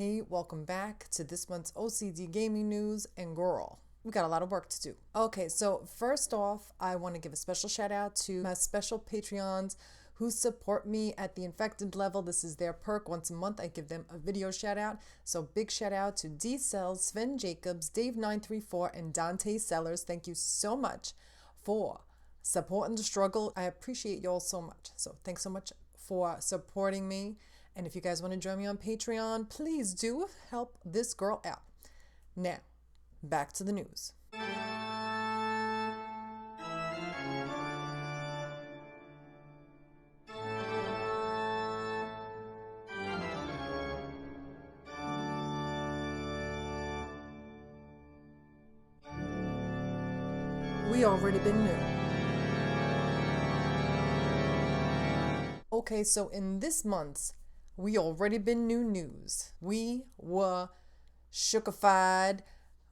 Hey, welcome back to this month's O.C.D gaming news, and girl, we got a lot of work to do. Okay, so first off, I want to give a special shout out to my special Patreons who support me at the infected level. This is their perk. Once a month, I give them a video shout out. So big shout out to D Cells, Sven Jacobs, Dave934, and Dante Sellers. Thank you so much for supporting the struggle. I appreciate y'all so much. So thanks so much for supporting me. And if you guys want to join me on Patreon, please do help this girl out. Now, back to the news. We already been new. Okay, so in this month's We Already Been New news, we were shookified,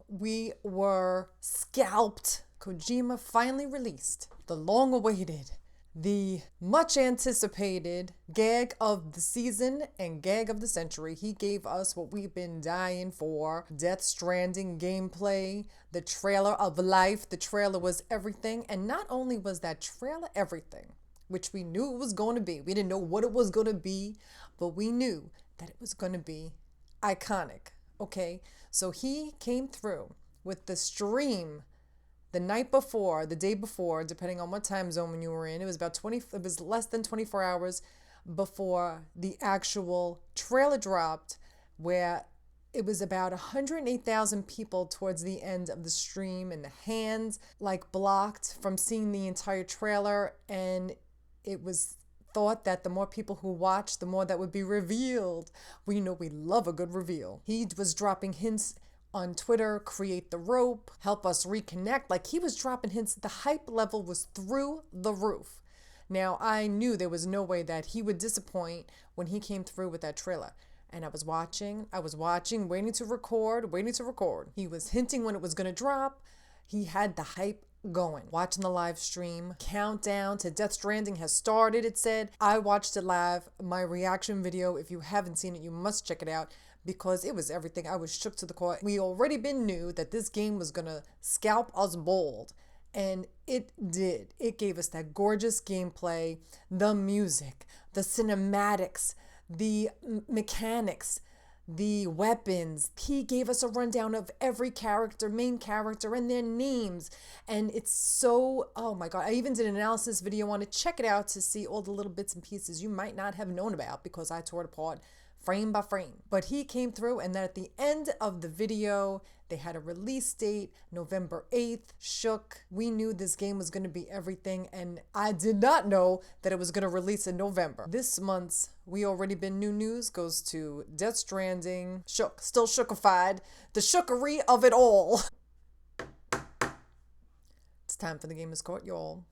we were scalped. Kojima finally released the long-awaited, the much-anticipated gag of the season and gag of the century. He gave us what we've been dying for: Death Stranding gameplay, the trailer of life. The trailer was everything, and not only was that trailer everything, which we knew it was going to be. We didn't know what it was going to be, but we knew that it was going to be iconic, okay? So he came through with the stream the night before, the day before, depending on what time zone you were in. It was less than 24 hours before the actual trailer dropped, where it was about 108,000 people towards the end of the stream, and the hands like blocked from seeing the entire trailer. And it was thought that the more people who watched, the more that would be revealed. We know we love a good reveal. He was dropping hints on Twitter: create the rope, help us reconnect. Like, he was dropping hints. The hype level was through the roof. Now, I knew there was no way that he would disappoint when he came through with that trailer. And I was watching, waiting to record. He was hinting when it was going to drop. He had the hype going. Watching the live stream, countdown to Death Stranding has started, it said. I watched it live. My reaction video, if you haven't seen it, you must check it out, because it was everything. I was shook to the core. We already been knew that this game was gonna scalp us bold, and it did. It gave us that gorgeous gameplay, the music, the cinematics, the mechanics, the weapons. He gave us a rundown of every character, main character, and their names. And it's so, oh my God. I even did an analysis video on it. Check it out to see all the little bits and pieces you might not have known about, because I tore it apart frame by frame. But he came through, and then at the end of the video, they had a release date, November 8th. Shook. We knew this game was going to be everything, and I did not know that it was going to release in November. This month's We Already Been New news goes to Death Stranding. Shook. Still shookified. The shookery of it all. It's time for the Gamers Court, y'all.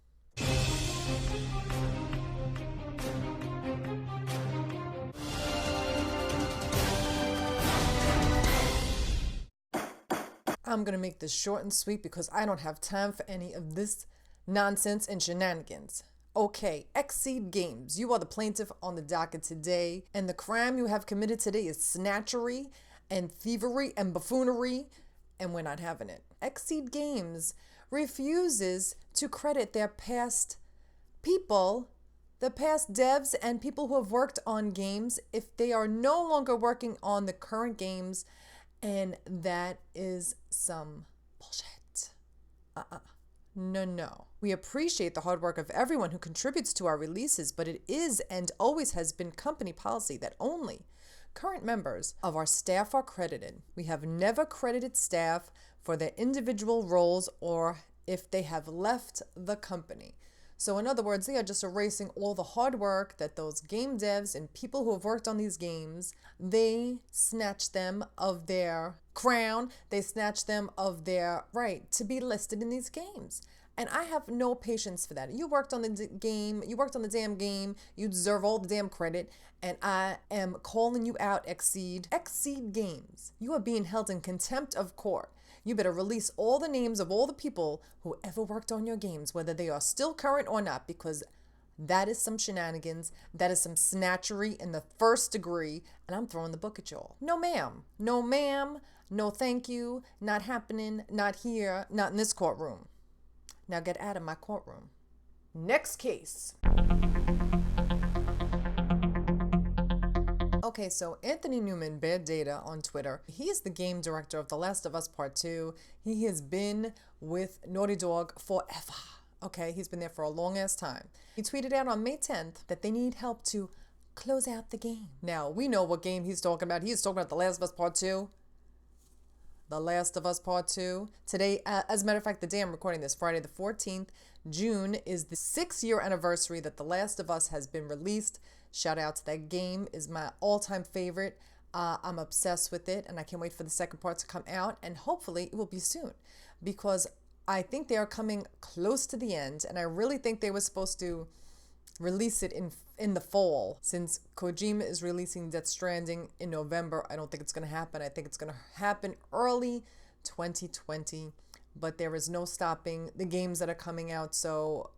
I'm going to make this short and sweet because I don't have time for any of this nonsense and shenanigans. Okay, Exeed Games, you are the plaintiff on the docket today, and the crime you have committed today is snatchery and thievery and buffoonery, and we're not having it. Exeed Games refuses to credit their past people, the past devs and people who have worked on games, if they are no longer working on the current games. And that is some bullshit. No. We appreciate the hard work of everyone who contributes to our releases, but it is and always has been company policy that only current members of our staff are credited. We have never credited staff for their individual roles or if they have left the company. So in other words, they are just erasing all the hard work that those game devs and people who have worked on these games, they snatch them of their crown, they snatch them of their right to be listed in these games. And I have no patience for that. You worked on the game, you worked on the damn game, you deserve all the damn credit, and I am calling you out, Exeed Games. You are being held in contempt of court. You better release all the names of all the people who ever worked on your games, whether they are still current or not, because That is some shenanigans. That is some snatchery in the first degree, and I'm throwing the book at y'all. No, ma'am. No, ma'am. No, thank you. Not happening. Not here. Not in this courtroom. Now get out of my courtroom. Next case. Okay, so Anthony Newman, Bad Data on Twitter, he is the game director of The Last of Us Part 2. He has been with Naughty Dog forever. Okay, he's been there for a long ass time. He tweeted out on May 10th that they need help to close out the game. Now, we know what game he's talking about. He's talking about The Last of Us Part 2. The Last of Us Part 2. Today, as a matter of fact, the day I'm recording this, Friday the 14th, June, is the 6-year anniversary that The Last of Us has been released. Shout out to that game. Is my all-time favorite. I'm obsessed with it, and I can't wait for the second part to come out, and hopefully it will be soon, because I think they are coming close to the end, and I really think they were supposed to release it in the fall. Since Kojima is releasing Death Stranding in November, I don't think it's going to happen. I think it's going to happen early 2020, but there is no stopping the games that are coming out, so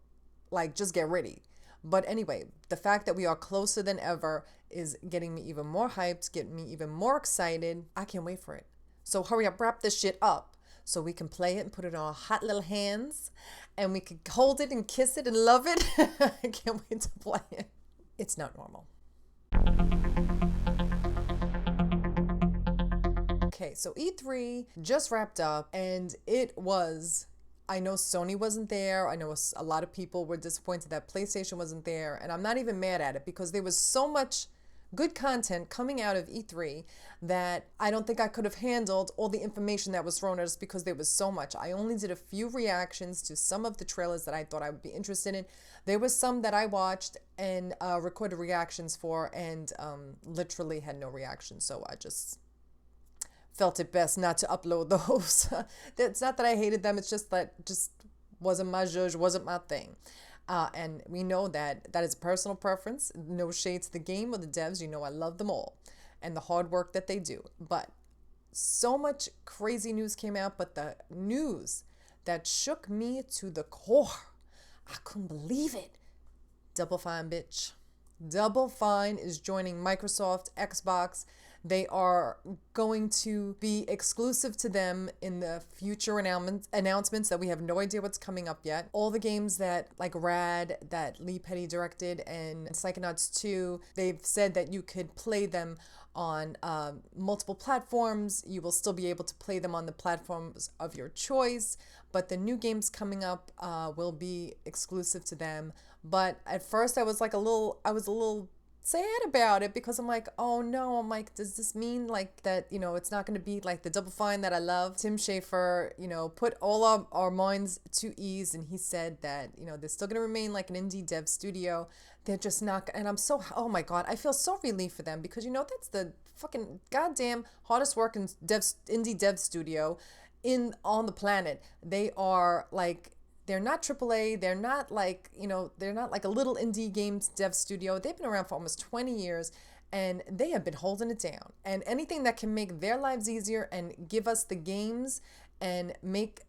like just get ready. But anyway, the fact that we are closer than ever is getting me even more hyped, getting me even more excited. I can't wait for it. So hurry up, wrap this shit up so we can play it and put it on our hot little hands, and we can hold it and kiss it and love it. I can't wait to play it. It's not normal. Okay, so E3 just wrapped up, and it was, I know Sony wasn't there. I know a lot of people were disappointed that PlayStation wasn't there, and I'm not even mad at it because there was so much good content coming out of E3 that I don't think I could have handled all the information that was thrown at us because there was so much. I only did a few reactions to some of the trailers that I thought I would be interested in. There was some that I watched and recorded reactions for, and literally had no reaction, so I just felt it best not to upload those. It's not that I hated them, it's just that just wasn't my zhuzh, wasn't my thing. And we know that is a personal preference. No shade to the game or the devs. You know I love them all and the hard work that they do. But so much crazy news came out, but the news that shook me to the core, I couldn't believe it. Double Fine, bitch. Double Fine is joining Microsoft, Xbox. They are going to be exclusive to them in the future announcements that we have no idea what's coming up yet. All the games that, like Rad, that Lee Petty directed, and Psychonauts 2, they've said that you could play them on multiple platforms. You will still be able to play them on the platforms of your choice, but the new games coming up will be exclusive to them. But at first I was a little sad about it because I'm like, oh no, I'm like, does this mean like that, it's not going to be like the Double Fine that I love? Tim Schafer, put all our minds to ease, and he said that, they're still going to remain like an indie dev studio. They're just not, and I'm so, oh my God, I feel so relieved for them because, that's the fucking goddamn hardest working indie dev studio on the planet. They are like, they're not AAA. They're not like, they're not like a little indie games dev studio. They've been around for almost 20 years and they have been holding it down. And anything that can make their lives easier and give us the games and make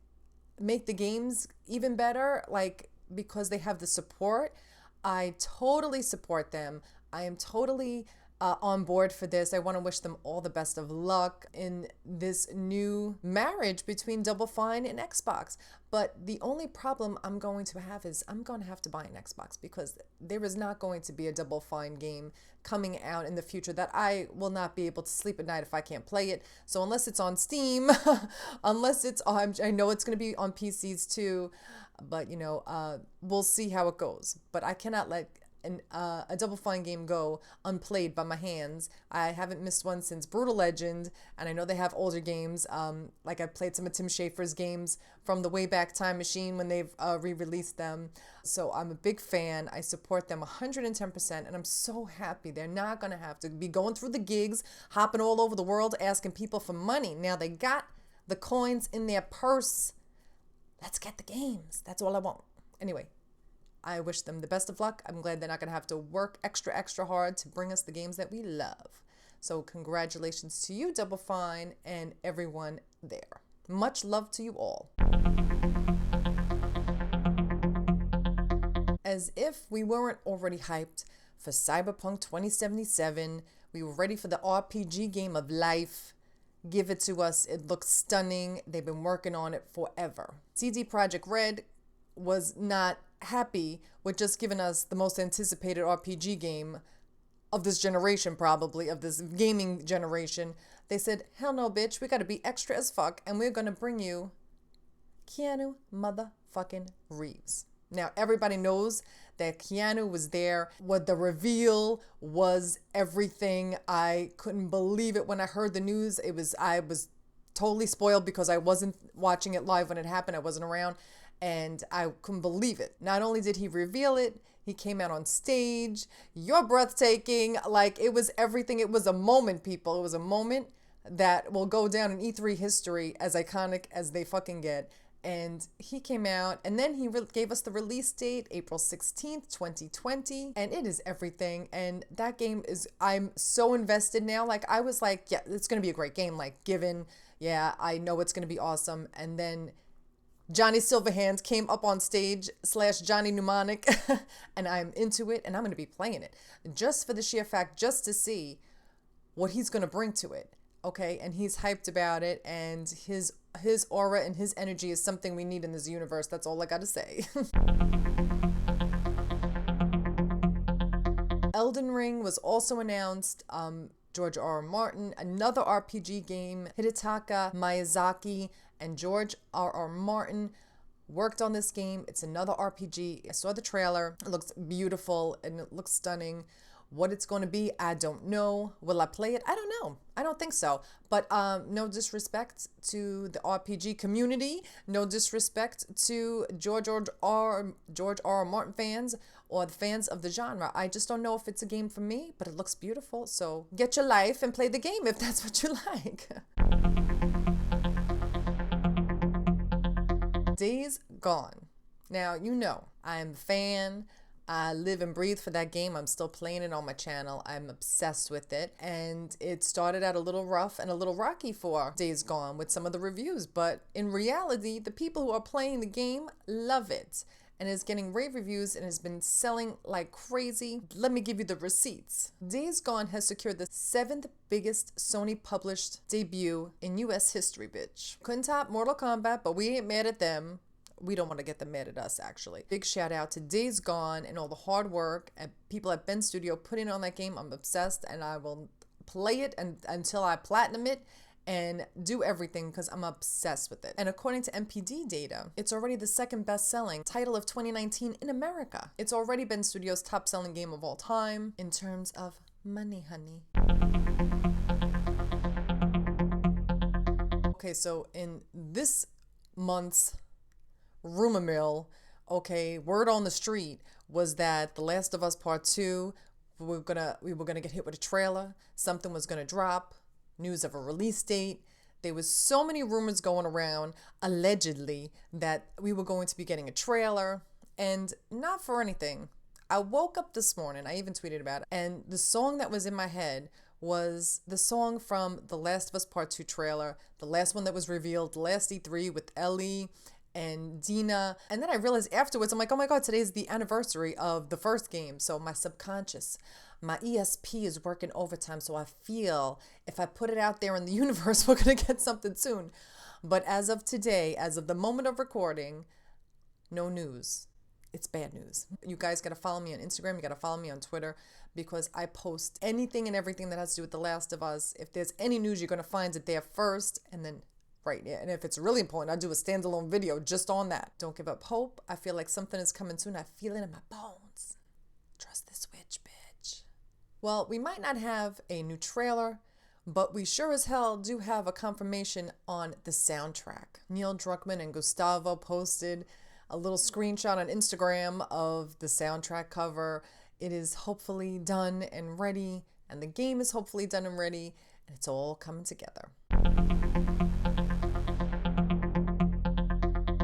the games even better, like, because they have the support, I totally support them. I am totally on board for this. I want to wish them all the best of luck in this new marriage between Double Fine and Xbox. But the only problem I'm going to have is I'm going to have to buy an Xbox because there is not going to be a Double Fine game coming out in the future that I will not be able to sleep at night if I can't play it. So unless it's on Steam, unless it's on, I know it's going to be on PCs too, but we'll see how it goes. But I cannot let a Double Fine game go unplayed by my hands. I haven't missed one since Brutal Legend, and I know they have older games. Like I played some of Tim Schafer's games from the Wayback Time Machine when they've re-released them. So I'm a big fan. I support them 110%, and I'm so happy they're not going to have to be going through the gigs, hopping all over the world, asking people for money. Now they got the coins in their purse. Let's get the games. That's all I want. Anyway, I wish them the best of luck. I'm glad they're not going to have to work extra hard to bring us the games that we love. So congratulations to you, Double Fine, and everyone there. Much love to you all. as if we weren't already hyped for Cyberpunk 2077. We were ready for the RPG game of life. Give it to us. It looks stunning. They've been working on it forever. CD Projekt Red was not happy with just giving us the most anticipated RPG game of this generation, probably, of this gaming generation. They said, hell no, bitch, we gotta be extra as fuck, and we're gonna bring you Keanu motherfucking Reeves. Now, everybody knows that Keanu was there. What the reveal was everything. I couldn't believe it when I heard the news. I was totally spoiled because I wasn't watching it live when it happened. I wasn't around, and I couldn't believe it. Not only did he reveal it, he came out on stage. You're breathtaking. Like, it was everything. It was a moment, people. It was a moment that will go down in E3 history as iconic as they fucking get. And he came out, and then he gave us the release date, April 16th, 2020, and it is everything. And that game is, I'm so invested now. Like, I was like, yeah, it's going to be a great game. Like, given, yeah, I know it's going to be awesome. And then Johnny Silverhands came up on stage / Johnny Mnemonic, and I'm into it, and I'm going to be playing it just for the sheer fact, just to see what he's going to bring to it. Okay, and he's hyped about it, and his aura and his energy is something we need in this universe. That's all I gotta say. Elden Ring was also announced. George R.R. Martin, another RPG game. Hidetaka Miyazaki and George R.R. Martin worked on this game. It's another RPG. I saw the trailer. It looks beautiful and it looks stunning. What it's going to be, I don't know. Will I play it? I don't know. I don't think so. But no disrespect to the RPG community. No disrespect to George R. Martin fans or the fans of the genre. I just don't know if it's a game for me, but it looks beautiful. So get your life and play the game if that's what you like. Days Gone. Now, you know, I'm a fan. I live and breathe for that game. I'm still playing it on my channel. I'm obsessed with it. And it started out a little rough and a little rocky for Days Gone with some of the reviews. But in reality, the people who are playing the game love it. And it's getting rave reviews and has been selling like crazy. Let me give you the receipts. Days Gone has secured the 7th biggest Sony published debut in US history, bitch. Couldn't top Mortal Kombat, but we ain't mad at them. We don't want to get them mad at us, actually. Big shout out to Days Gone and all the hard work and people at Ben Studio putting on that game. I'm obsessed, and I will play it until I platinum it and do everything because I'm obsessed with it. And according to MPD data, it's already the 2nd best-selling title of 2019 in America. It's already Ben Studio's top-selling game of all time in terms of money, honey. Okay, so in this month's rumor mill, okay, word on the street was that The Last of Us Part 2, we were gonna get hit with a trailer. Something was gonna drop. News of a release date. There was so many rumors going around, allegedly, that we were going to be getting a trailer, and not for anything. I woke up this morning, I even tweeted about it, and the song that was in my head was the song from The Last of Us Part 2 trailer, the last one that was revealed, the last E3 with Ellie and Dina. And then I realized afterwards, I'm like, oh my God, today's the anniversary of the first game. So my subconscious, my ESP is working overtime. So I feel if I put it out there in the universe, we're going to get something soon. But as of today, as of the moment of recording, no news. It's bad news. You guys got to follow me on Instagram. You got to follow me on Twitter because I post anything and everything that has to do with The Last of Us. If there's any news, you're going to find it there first, and then right, yeah. And if it's really important, I'll do a standalone video just on that. Don't give up hope. I feel like something is coming soon. I feel it in my bones. Trust this witch, bitch. Well, we might not have a new trailer, but we sure as hell do have a confirmation on the soundtrack. Neil Druckmann and Gustavo posted a little screenshot on Instagram of the soundtrack cover. It is hopefully done and ready, and the game is hopefully done and ready, and it's all coming together.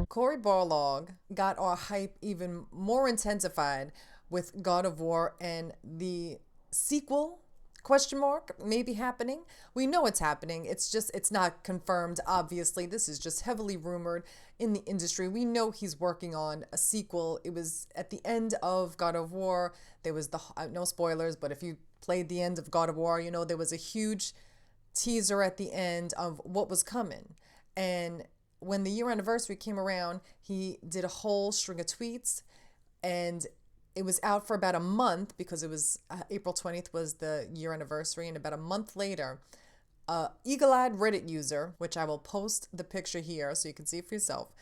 Cory Barlog got our hype even more intensified with God of War and the sequel, Question mark, maybe happening. We know it's happening. It's not confirmed, obviously. This is just heavily rumored in the industry. We know he's working on a sequel. It was at the end of God of War. There was no spoilers, but if you played the end of God of War, you know there was a huge teaser at the end of what was coming. And when the year anniversary came around, he did a whole string of tweets, and it was out for about a month because it was April 20th was the year anniversary, and about a month later, eagle-eyed Reddit user, which I will post the picture here so you can see it for yourself,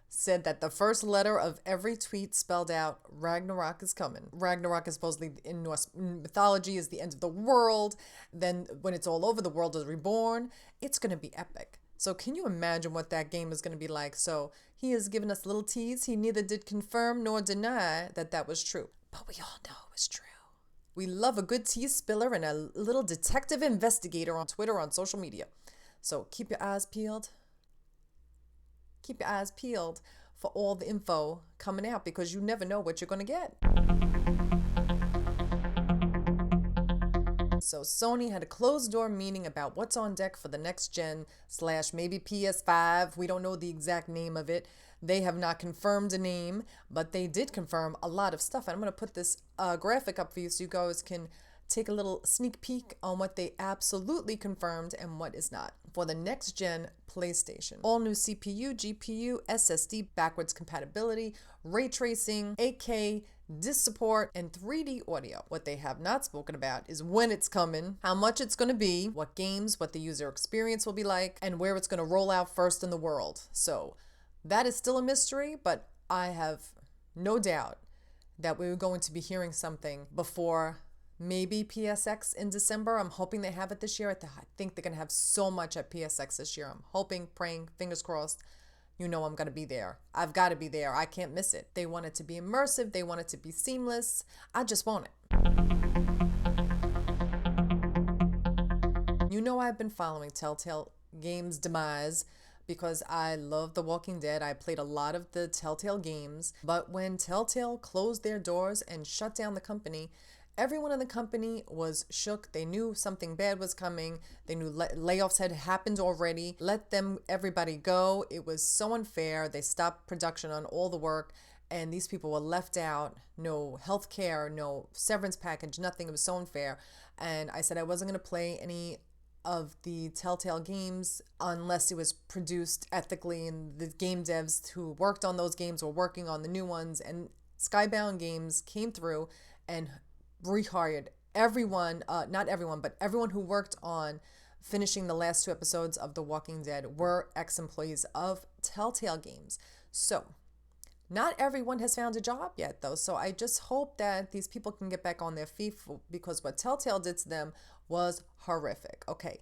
said that the first letter of every tweet spelled out Ragnarok is coming. Ragnarok is supposedly in Norse mythology is the end of the world. Then when it's all over, the world is reborn. It's going to be epic. So can you imagine what that game is going to be like? So he has given us a little tease. He neither did confirm nor deny that that was true. But we all know it was true. We love a good tease spiller and a little detective investigator on Twitter, on social media. So keep your eyes peeled. Keep your eyes peeled for all the info coming out, because you never know what you're going to get. So Sony had a closed door meeting about what's on deck for the next gen / maybe PS5. We don't know the exact name of it. They have not confirmed a name, but they did confirm a lot of stuff. And I'm going to put this graphic up for you so you guys can take a little sneak peek on what they absolutely confirmed and what is not. For the next gen PlayStation, all new CPU, GPU, SSD, backwards compatibility, ray tracing, 8K, disc support, and 3D audio. What they have not spoken about is when it's coming, how much it's going to be, what games, what the user experience will be like, and where it's going to roll out first in the world. So that is still a mystery, but I have no doubt that we're going to be hearing something before maybe PSX in December. I'm hoping they have it this year. I think they're going to have so much at PSX this year. I'm hoping, praying, fingers crossed. You know I'm going to be there. I've got to be there. I can't miss it. They want it to be immersive. They want it to be seamless. I just want it. You know I've been following Telltale Games' demise because I love The Walking Dead. I played a lot of the Telltale games. But when Telltale closed their doors and shut down the company, everyone in the company was shook. They knew something bad was coming. They knew layoffs had happened already. Let everybody go. It was so unfair. They stopped production on all the work, and these people were left out. No health care, no severance package, nothing. It was so unfair. And I said I wasn't going to play any of the Telltale games unless it was produced ethically, and the game devs who worked on those games were working on the new ones. And Skybound Games came through and rehired everyone, not everyone, but everyone who worked on finishing the last 2 episodes of The Walking Dead were ex-employees of Telltale Games. So not everyone has found a job yet, though. So I just hope that these people can get back on their feet, because what Telltale did to them was horrific. Okay,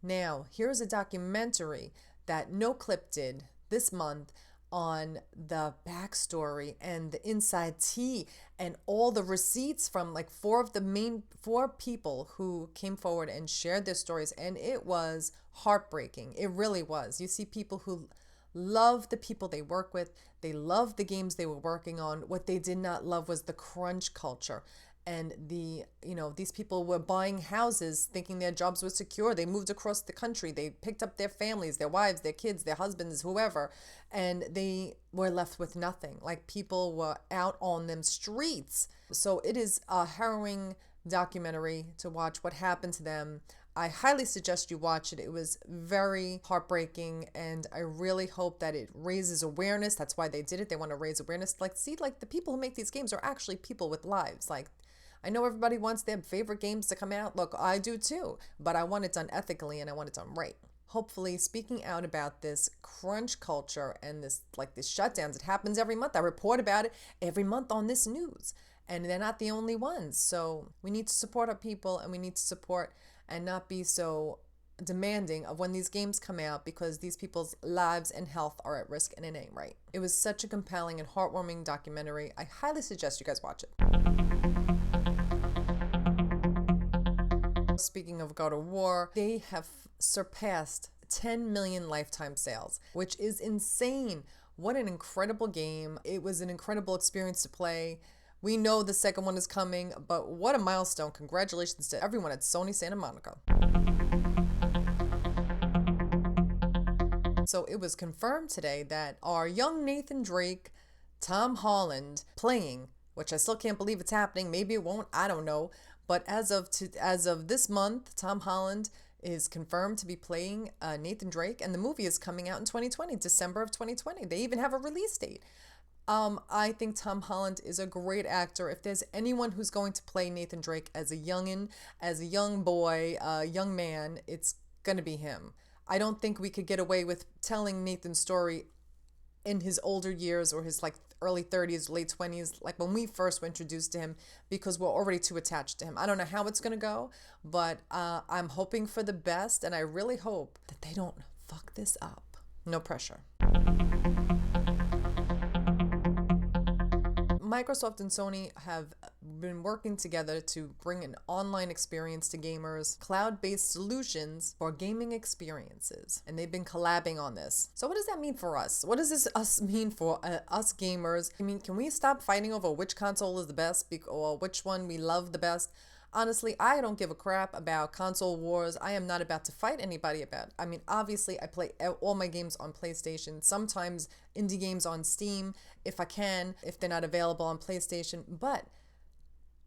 now here's a documentary that NoClip did this month on the backstory and the inside tea and all the receipts from like 4 of the main 4 people who came forward and shared their stories. And it was heartbreaking. It really was. You see people who love the people they work with. They love the games they were working on. What they did not love was the crunch culture. And these people were buying houses thinking their jobs were secure. They moved across the country. They picked up their families, their wives, their kids, their husbands, whoever, and they were left with nothing. Like, people were out on them streets. So it is a harrowing documentary to watch what happened to them. I highly suggest you watch it. It was very heartbreaking, and I really hope that it raises awareness. That's why they did it. They want to raise awareness. Like, see, like, the people who make these games are actually people with lives. Like, I know everybody wants their favorite games to come out. Look, I do too, but I want it done ethically and I want it done right. Hopefully, speaking out about this crunch culture and this shutdowns, it happens every month. I report about it every month on this news, and they're not the only ones. So we need to support our people, and we need to support and not be so demanding of when these games come out, because these people's lives and health are at risk, and it ain't right. It was such a compelling and heartwarming documentary. I highly suggest you guys watch it. Speaking of God of War, they have surpassed 10 million lifetime sales, which is insane. What an incredible game. It was an incredible experience to play. We know the second one is coming, but what a milestone. Congratulations to everyone at Sony Santa Monica. So it was confirmed today that our young Nathan Drake, Tom Holland, playing, which I still can't believe it's happening. Maybe it won't, I don't know. But as of this month, Tom Holland is confirmed to be playing Nathan Drake, and the movie is coming out in 2020, December of 2020. They even have a release date. I think Tom Holland is a great actor. If there's anyone who's going to play Nathan Drake as a youngin', as a young boy, a young man, it's going to be him. I don't think we could get away with telling Nathan's story in his older years or his like early 30s, late 20s, like when we first were introduced to him, because we're already too attached to him. I don't know how it's going to go, but I'm hoping for the best, and I really hope that they don't fuck this up. No pressure. Microsoft and Sony have been working together to bring an online experience to gamers, cloud-based solutions for gaming experiences, and they've been collabing on this. So what does that mean for us? What does this mean for us gamers? I mean, can we stop fighting over which console is the best or which one we love the best? Honestly, I don't give a crap about console wars. I am not about to fight anybody about it. I mean, obviously, I play all my games on PlayStation, sometimes indie games on Steam, if I can, if they're not available on PlayStation. But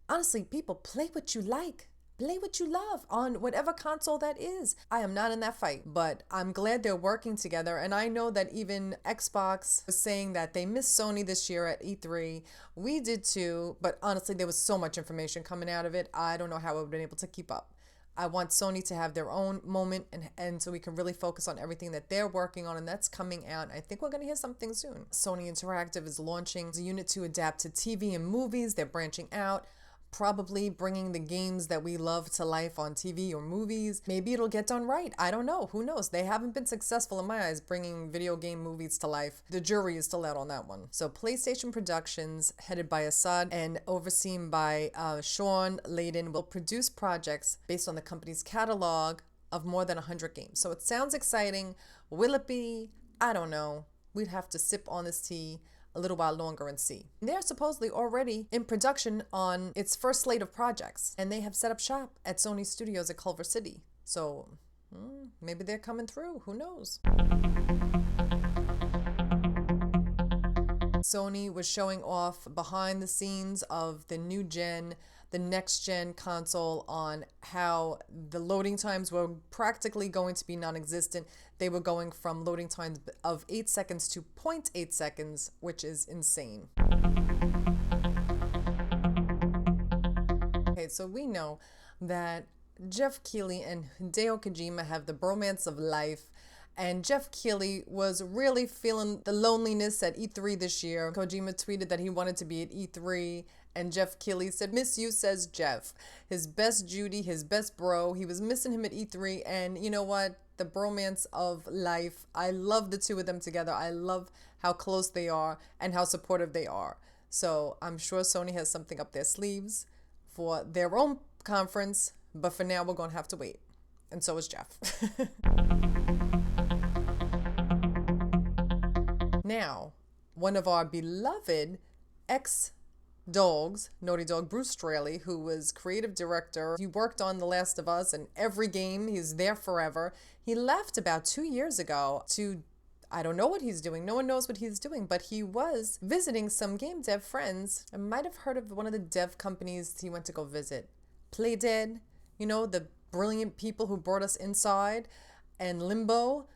honestly, people, play what you like. Play what you love on whatever console that is. I am not in that fight, but I'm glad they're working together. And I know that even Xbox was saying that they missed Sony this year at E3. We did too, but honestly, there was so much information coming out of it. I don't know how I would have been able to keep up. I want Sony to have their own moment and so we can really focus on everything that they're working on, and that's coming out. I think we're going to hear something soon. Sony Interactive is launching a unit to adapt to TV and movies. They're branching out, probably bringing the games that we love to life on TV or movies. Maybe it'll get done right. I don't know. Who knows? They haven't been successful in my eyes bringing video game movies to life. The jury is still out on that one. So PlayStation Productions, headed by O.C.D and overseen by Sean Layden, will produce projects based on the company's catalog of more than 100 games. So it sounds exciting. Will it be? I don't know. We'd have to sip on this tea a little while longer and see. They're supposedly already in production on its first slate of projects, and they have set up shop at Sony Studios at Culver City. So maybe they're coming through. Who knows? Sony was showing off behind the scenes of the next gen console on how the loading times were practically going to be non-existent. They were going from loading times of 8 seconds to 0.8 seconds, which is insane. Okay, so we know that Jeff Keighley and Hideo Kojima have the bromance of life. And Jeff Keighley was really feeling the loneliness at E3 this year. Kojima tweeted that he wanted to be at E3, and Jeff Keighley said, "Miss you," says Jeff. His best Judy, his best bro. He was missing him at E3, and you know what? The bromance of life. I love the two of them together. I love how close they are and how supportive they are. So I'm sure Sony has something up their sleeves for their own conference, but for now we're going to have to wait. And so is Jeff. Now, one of our beloved ex-dogs, Naughty Dog, Bruce Straley, who was creative director. He worked on The Last of Us and every game. He's there forever. He left about 2 years ago to, I don't know what he's doing. No one knows what he's doing, but he was visiting some game dev friends. I might have heard of one of the dev companies he went to go visit. Playdead, you know, the brilliant people who brought us Inside and Limbo.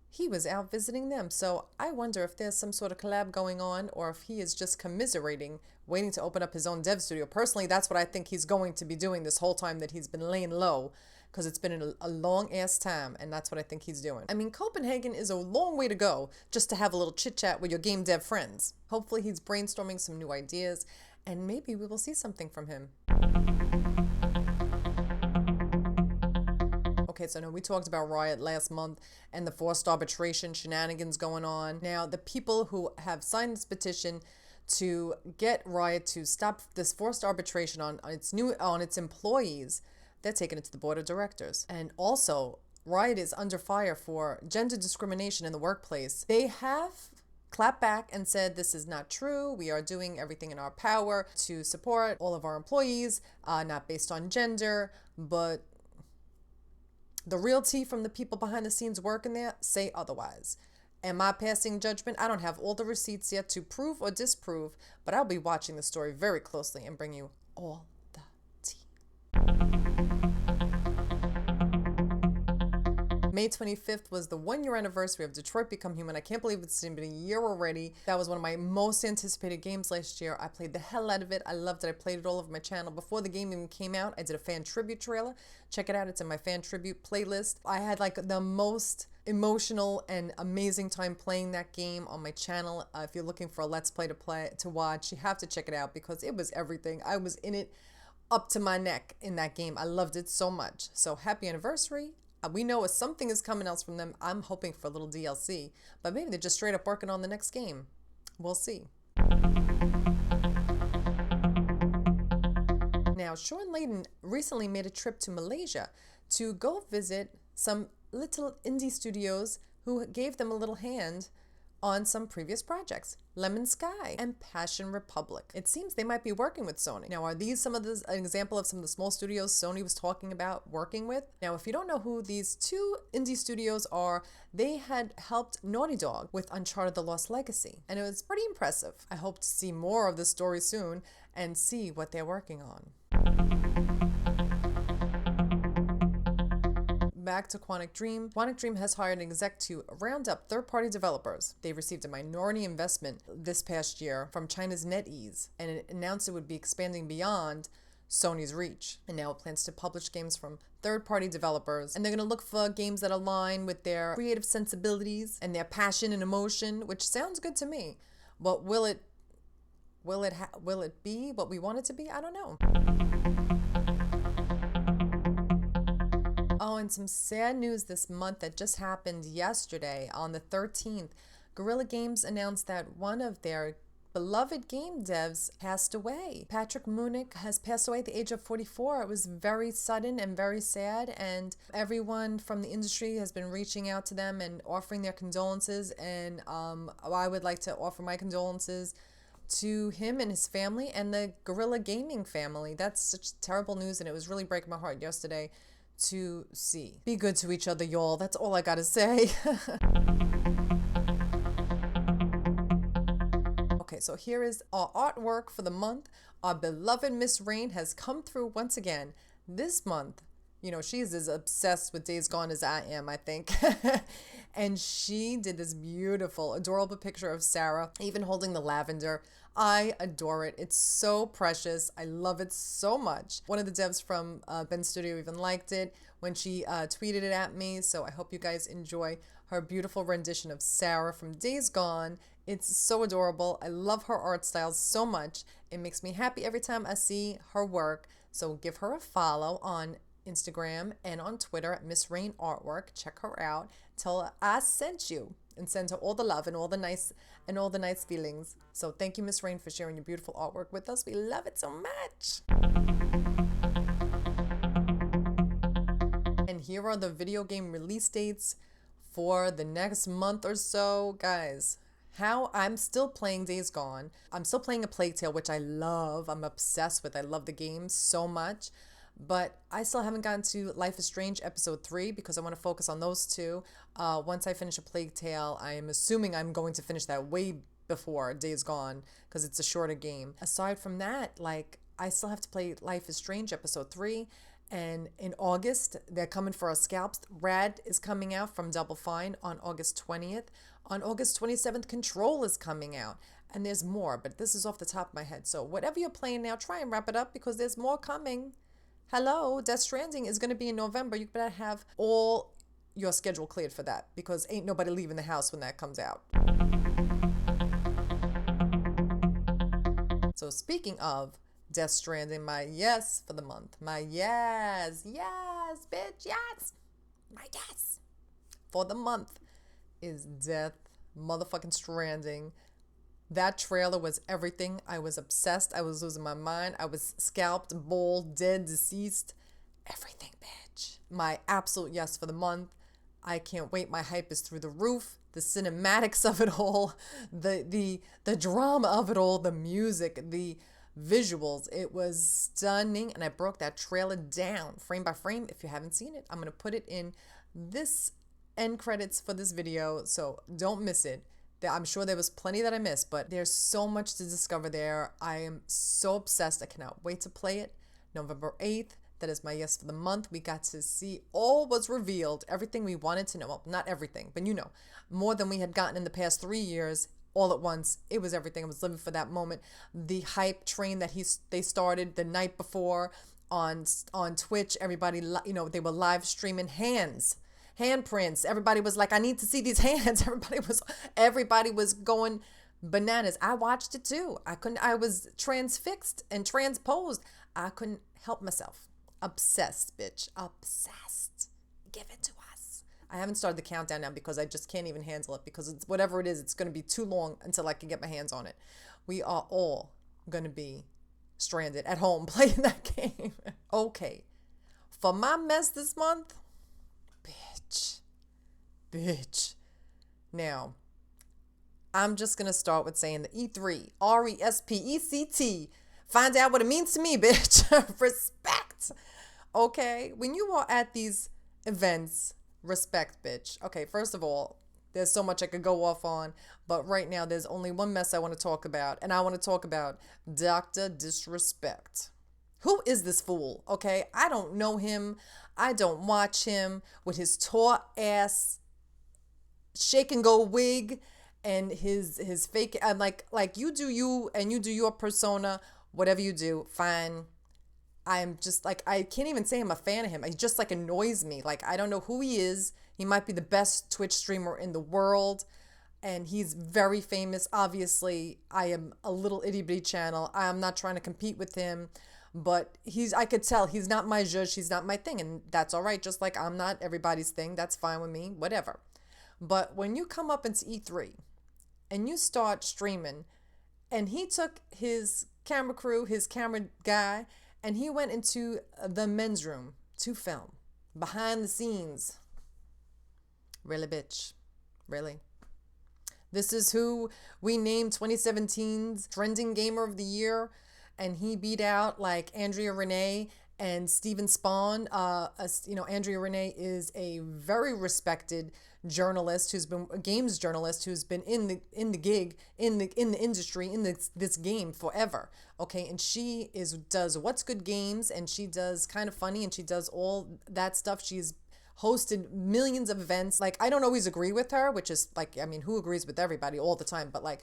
He was out visiting them. So I wonder if there's some sort of collab going on or if he is just commiserating, waiting to open up his own dev studio. Personally, that's what I think he's going to be doing this whole time that he's been laying low, because it's been a long ass time, and that's what I think he's doing. I mean, Copenhagen is a long way to go just to have a little chit chat with your game dev friends. Hopefully he's brainstorming some new ideas, and maybe we will see something from him. Okay, so now we talked about Riot last month and the forced arbitration shenanigans going on. Now, the people who have signed this petition to get Riot to stop this forced arbitration on its employees, they're taking it to the board of directors. And also, Riot is under fire for gender discrimination in the workplace. They have clapped back and said, this is not true. We are doing everything in our power to support all of our employees, not based on gender, but the real tea from the people behind the scenes working there say otherwise. Am I passing judgment? I don't have all the receipts yet to prove or disprove, but I'll be watching the story very closely and bring you all the tea. May 25th was the 1-year anniversary of Detroit Become Human. I can't believe it's been a year already. That was one of my most anticipated games last year. I played the hell out of it. I loved it. I played it all over my channel. Before the game even came out, I did a fan tribute trailer. Check it out. It's in my fan tribute playlist. I had like the most emotional and amazing time playing that game on my channel. If you're looking for a Let's Play to watch, you have to check it out because it was everything. I was in it up to my neck in that game. I loved it so much. So happy anniversary. We know if something is coming else from them. I'm hoping for a little DLC, but maybe they're just straight up working on the next game. We'll see. Now, Sean Layden recently made a trip to Malaysia to go visit some little indie studios who gave them a little hand on some previous projects, Lemon Sky and Passion Republic. It seems they might be working with Sony. Now, are these an example of some of the small studios Sony was talking about working with? Now, if you don't know who these two indie studios are, they had helped Naughty Dog with Uncharted: The Lost Legacy, and it was pretty impressive. I hope to see more of this story soon and see what they're working on. Back to Quantic Dream. Quantic Dream has hired an exec to round up third-party developers. They received a minority investment this past year from China's NetEase, and it announced it would be expanding beyond Sony's reach. And now it plans to publish games from third-party developers, and they're going to look for games that align with their creative sensibilities and their passion and emotion, which sounds good to me. But will it be what we want it to be? I don't know. Oh, and some sad news this month that just happened yesterday on the 13th. Guerrilla Games announced that one of their beloved game devs passed away. Patrick Munich has passed away at the age of 44. It was very sudden and very sad, and everyone from the industry has been reaching out to them and offering their condolences, and I would like to offer my condolences to him and his family and the Guerrilla Gaming family. That's such terrible news, and it was really breaking my heart yesterday to see. Be good to each other, y'all. That's all I gotta say. Okay, so here is our artwork for the month. Our beloved Miss Rain has come through once again. This month, you know, she's as obsessed with Days Gone as I am, I think. And she did this beautiful, adorable picture of Sarah, even holding the lavender. I adore it. It's so precious. I love it so much. One of the devs from Ben's studio even liked it when she tweeted it at me. So I hope you guys enjoy her beautiful rendition of Sarah from Days Gone. It's so adorable. I love her art style so much. It makes me happy every time I see her work. So give her a follow on Instagram and on Twitter at Miss Rain Artwork. Check her out. Tell her I sent you, and send her all the love and all the nice feelings. So thank you, Miss Rain, for sharing your beautiful artwork with us. We love it so much. And here are the video game release dates for the next month or so, guys. How I'm still playing Days Gone. I'm still playing A Plague Tale, which I love. I'm obsessed with. I love the game so much. But I still haven't gotten to Life is Strange Episode 3 because I want to focus on those two. Once I finish A Plague Tale, I am assuming I'm going to finish that way before Days Gone because it's a shorter game. Aside from that, like, I still have to play Life is Strange Episode 3. And in August, they're coming for our scalps. Rad is coming out from Double Fine on August 20th. On August 27th, Control is coming out. And there's more, but this is off the top of my head. So whatever you're playing now, try and wrap it up because there's more coming. Hello, Death Stranding is going to be in November. You better have all your schedule cleared for that because ain't nobody leaving the house when that comes out. So speaking of Death Stranding, my yes for the month, my yes, bitch, yes, my yes for the month is Death motherfucking Stranding. That trailer was everything. I was obsessed. I was losing my mind. I was scalped, bald, dead, deceased. Everything, bitch. My absolute yes for the month. I can't wait. My hype is through the roof. the cinematics of it all, the drama of it all, the music, the visuals. It was stunning, and I broke that trailer down frame by frame. If you haven't seen it, I'm going to put it in this end credits for this video, so don't miss it. I'm sure there was plenty that I missed, but there's so much to discover there. I am so obsessed. I cannot wait to play it. November 8th, that is my yes for the month. We got to see all was revealed, everything we wanted to know. Well, not everything, but you know, more than we had gotten in the past 3 years. All at once, it was everything. I was living for that moment. The hype train that they started the night before on Twitch. Everybody, you know, they were live streaming handprints. Everybody was like, I need to see these hands. Everybody was going bananas. I watched it too. I was transfixed and transposed. I couldn't help myself. Obsessed, bitch. Obsessed. Give it to us. I haven't started the countdown now because I just can't even handle it, because it's whatever it is, it's going to be too long until I can get my hands on it. We are all going to be stranded at home playing that game. Okay. For my mess this month, bitch. Now, I'm just going to start with saying the E3, RESPECT. Find out what it means to me, bitch. Respect. Okay? When you are at these events, respect, bitch. Okay, first of all, there's so much I could go off on, but right now there's only one mess I want to talk about, and I want to talk about Dr. Disrespect. Who is this fool? Okay? I don't know him. I don't watch him with his taut ass shake and go wig and his fake. I'm like you do you, and you do your persona, whatever you do, fine. I'm just like, I can't even say I'm a fan of him. He just like annoys me. Like, I don't know who he is. He might be the best Twitch streamer in the world, and he's very famous. Obviously, I am a little itty bitty channel. I'm not trying to compete with him, but I could tell he's not my zhuzh. He's not my thing, and that's all right. Just like I'm not everybody's thing. That's fine with me, whatever. But when you come up into E3 and you start streaming, and he took his camera crew, his camera guy, and he went into the men's room to film behind the scenes. Really, bitch? Really? This is who we named 2017's Trending Gamer of the Year, and he beat out like Andrea Rene and Steven Spohn. Andrea Rene is a very respected journalist who's been a games journalist who's been in the industry in this game forever. Okay, and she does What's Good Games, and she does Kind of Funny, and she does all that stuff. She's hosted millions of events. Like, I don't always agree with her, which is like, I mean, who agrees with everybody all the time? But like,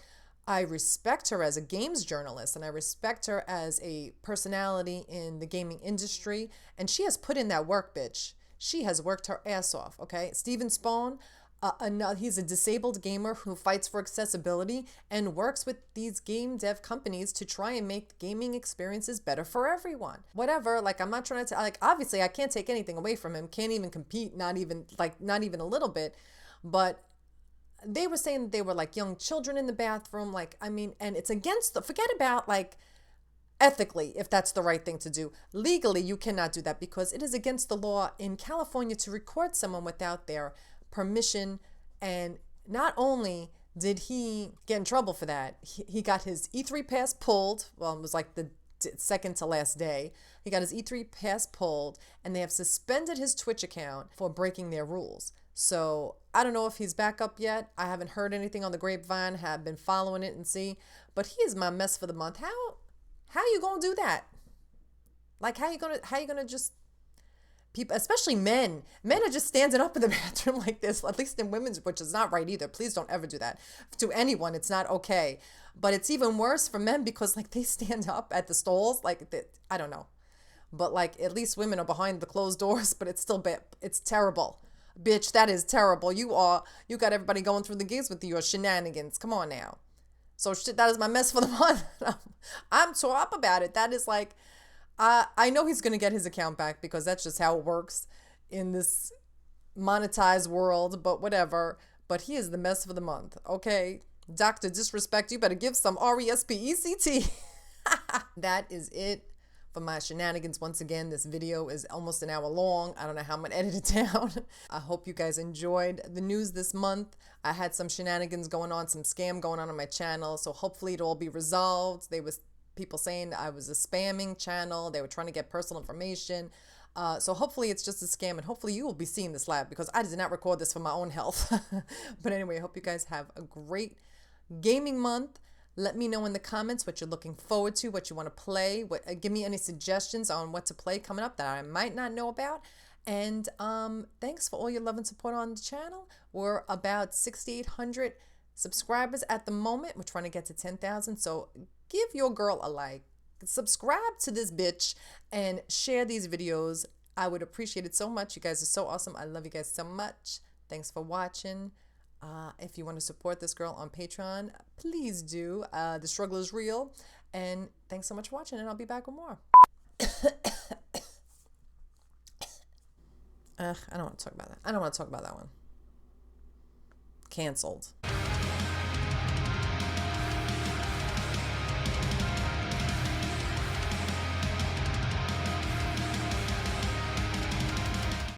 I respect her as a games journalist, and I respect her as a personality in the gaming industry, and she has put in that work, bitch. She has worked her ass off, okay? Steven Spohn, he's a disabled gamer who fights for accessibility and works with these game dev companies to try and make gaming experiences better for everyone. Whatever, like, I'm not trying to, like, obviously I can't take anything away from him, can't even compete, not even a little bit, but they were saying that they were like young children in the bathroom, like, I mean, and it's against forget about like, ethically, if that's the right thing to do. Legally, you cannot do that because it is against the law in California to record someone without their permission. And not only did he get in trouble for that, he got his E3 pass pulled. Well, it was like the second to last day. He got his E3 pass pulled, and they have suspended his Twitch account for breaking their rules. So I don't know if he's back up yet. I haven't heard anything on the grapevine, have been following it and see. But he is my mess for the month. How you gonna do that? Like, how you gonna just, people, especially men are just standing up in the bathroom like this, at least in women's, which is not right either. Please don't ever do that to anyone. It's not okay. But it's even worse for men because like they stand up at the stalls, like I don't know. But like, at least women are behind the closed doors, but it's still bad. It's terrible. Bitch, that is terrible. You got everybody going through the gates with your shenanigans. Come on now. So shit, that is my mess for the month. I'm tore up about it. That is like, I know he's going to get his account back because that's just how it works in this monetized world, but whatever. But he is the mess for the month. Okay, Dr. Disrespect, you better give some RESPECT. That is it for my shenanigans. Once again, this video is almost an hour long. I don't know how I'm gonna edit it down. I hope you guys enjoyed the news this month. I had some shenanigans going on, some scam going on my channel, so hopefully it'll all be resolved. There was people saying I was a spamming channel. They were trying to get personal information. So hopefully it's just a scam, and hopefully you will be seeing this live, because I did not record this for my own health. But anyway, I hope you guys have a great gaming month. Let me know in the comments what you're looking forward to, what you want to play. Give me any suggestions on what to play coming up that I might not know about. And thanks for all your love and support on the channel. We're about 6,800 subscribers at the moment. We're trying to get to 10,000. So give your girl a like. Subscribe to this bitch and share these videos. I would appreciate it so much. You guys are so awesome. I love you guys so much. Thanks for watching. If you want to support this girl on Patreon, please do. The struggle is real. And thanks so much for watching, and I'll be back with more. I don't want to talk about that. I don't want to talk about that one. Canceled.